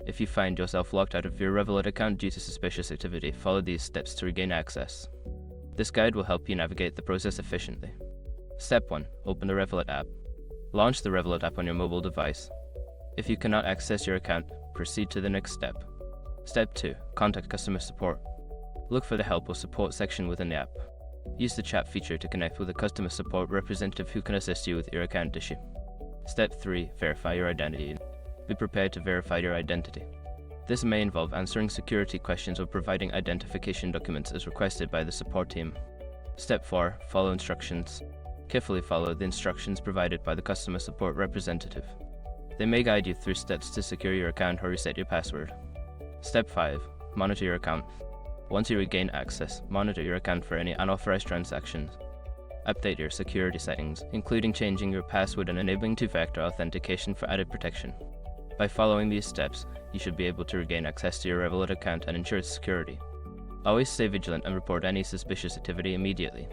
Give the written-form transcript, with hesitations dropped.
If you find yourself locked out of your Revolut account due to suspicious activity, follow these steps to regain access. This guide will help you navigate the process efficiently. Step 1. Open the Revolut app. Launch the Revolut app on your mobile device. If you cannot access your account, proceed to the next step. Step 2. Contact customer support. Look for the Help or Support section within the app. Use the chat feature to connect with a customer support representative who can assist you with your account issue. Step 3. Verify your identity. Be prepared to verify your identity. This may involve answering security questions or providing identification documents as requested by the support team. Step 4. Follow instructions. Carefully follow the instructions provided by the customer support representative. They may guide you through steps to secure your account or reset your password. Step 5. Monitor your account. Once you regain access, monitor your account for any unauthorized transactions. Update your security settings, including changing your password and enabling two-factor authentication for added protection. By following these steps, you should be able to regain access to your Revolut account and ensure its security. Always stay vigilant and report any suspicious activity immediately.